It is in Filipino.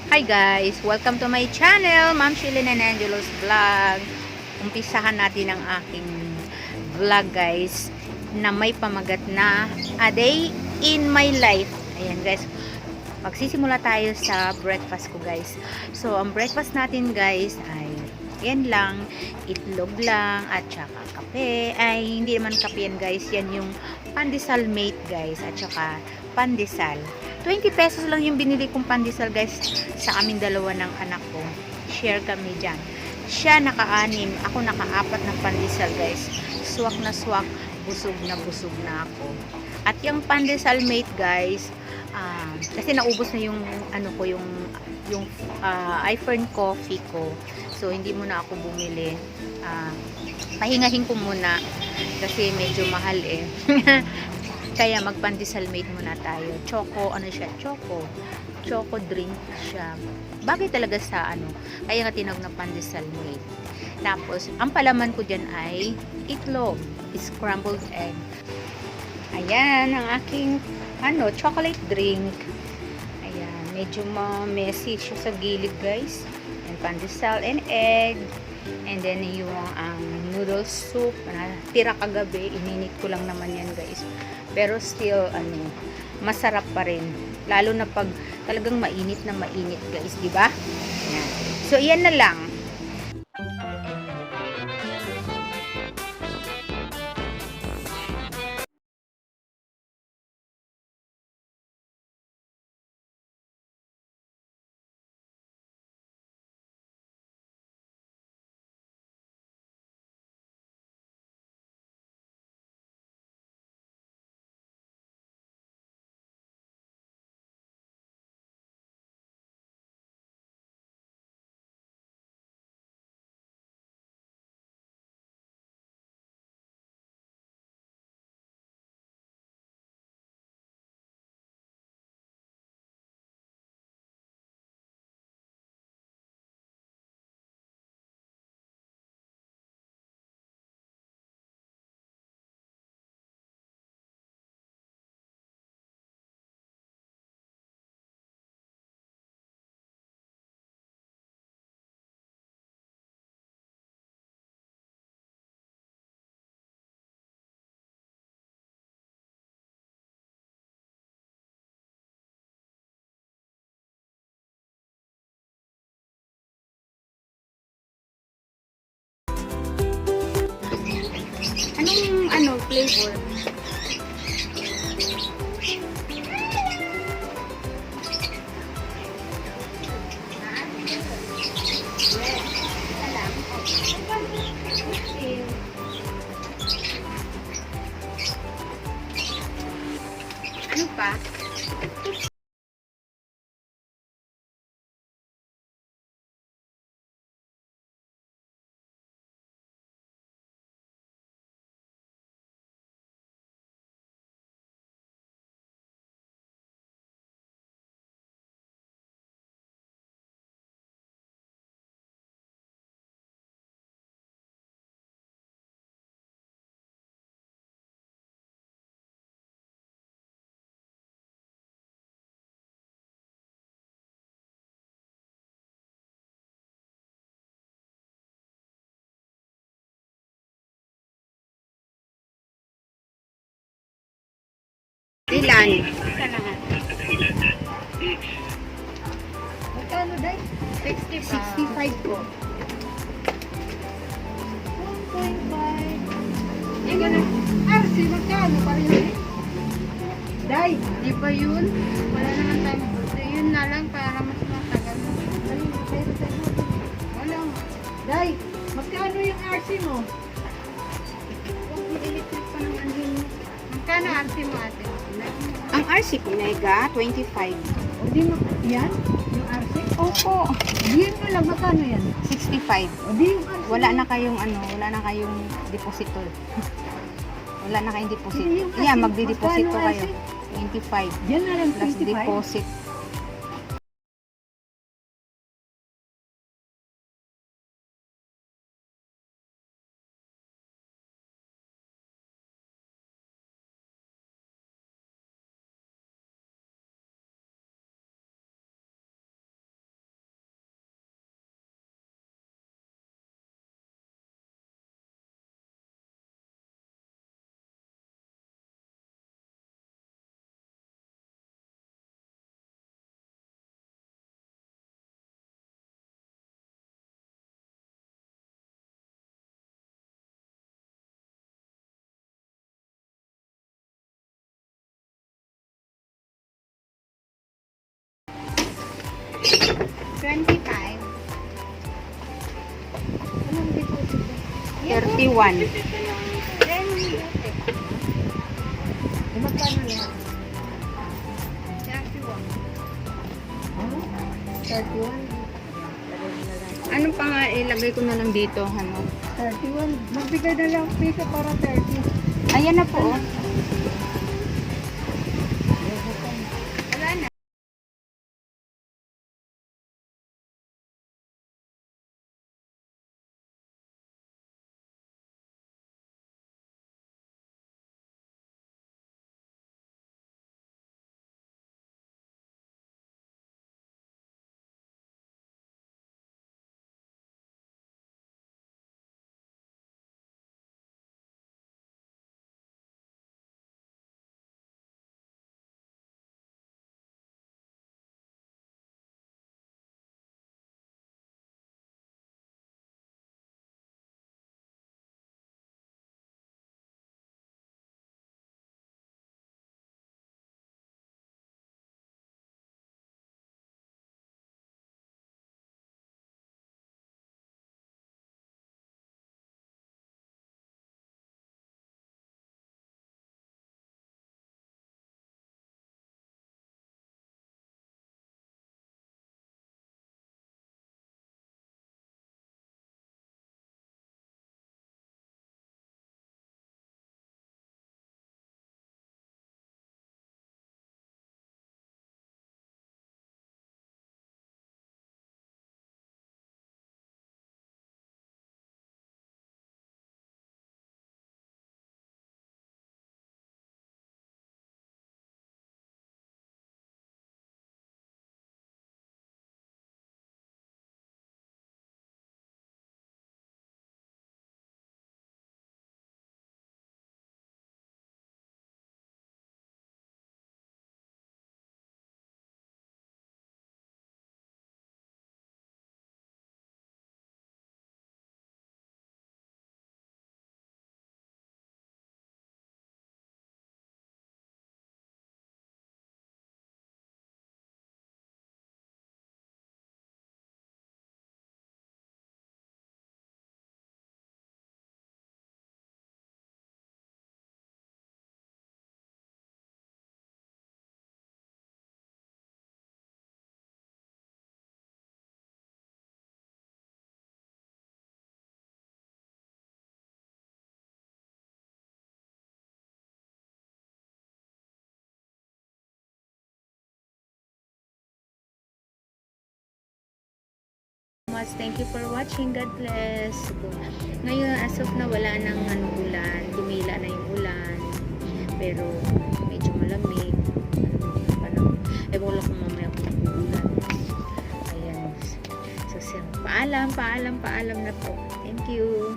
Hi guys! Welcome to my channel, Ma'am Shilin and Angelo's Vlog. Umpisahan natin ang aking vlog guys na may pamagat na A Day in My Life. Ayan guys, magsisimula tayo sa breakfast ko guys. So ang breakfast natin guys ay yan lang, itlog lang at saka kape. Ay hindi naman kape yan guys, yan yung pandesal mate guys at saka pandesal. 20 pesos lang yung binili kong pandesal guys sa aming dalawa ng anak ko. Share kami dyan. Siya naka-anim, ako naka-apat na pandesal guys. Swak na swak, busog na ako. At yung pandesal mate guys, kasi naubos na yung ano ko, yung iPhone coffee ko. So hindi muna ako bumili. Pahingahin ko muna kasi medyo mahal eh. Kaya magpandesal mate muna tayo. Choco, ano siya? Choco drink siya. Bagay talaga sa ano. Kaya nga tinawag na pandesal mate. Tapos, ang palaman ko dyan ay itlog. Scrambled egg. Ayan, ang aking chocolate drink. Ayan, medyo messy siya sa gilid guys. And pandesal and egg. And then yung noodle soup na tira kagabi, ininit ko lang naman yan guys. Pero still masarap pa rin. Lalo na pag talagang mainit na mainit guys, di ba? Yan. So iyan na lang. Anong flavor? Ano pa? Ilan? Magkano dahil? 65 po. 1.5. Hindi ka na. Magkano? Pareho eh. Day, di ba yun? Wala naman tayo. Yun na lang para mas matagal. Wala nga. Day, magkano yung RC mo? Electric pa naman yun. Magkano RC mo ate? Ang RC ko, Mega, 25. O di mo, yan? Yung RC? Opo. Diyan mo lang, magkano yan? 65. O di yung RC. Wala na kayong deposito. Wala na kayong deposito. Yan, magdi-deposito kayo. 25. Diyan na lang, 25. Plus deposit. 25. Anong deposit? 31. Then, magkano yan? 31. 31. Ano pa nga ilagay ko na lang dito, ano? 31. Magbigay na lang piso para 30. Ayan na po. Wala na. Much. Thank you for watching. God bless. Ngayon, as of na wala nang ulan. Tumila na yung ulan. Pero, medyo malamig. Parang, ewan lang kung mamaya kung mag-ulan. Ayan. So, paalam na po. Thank you.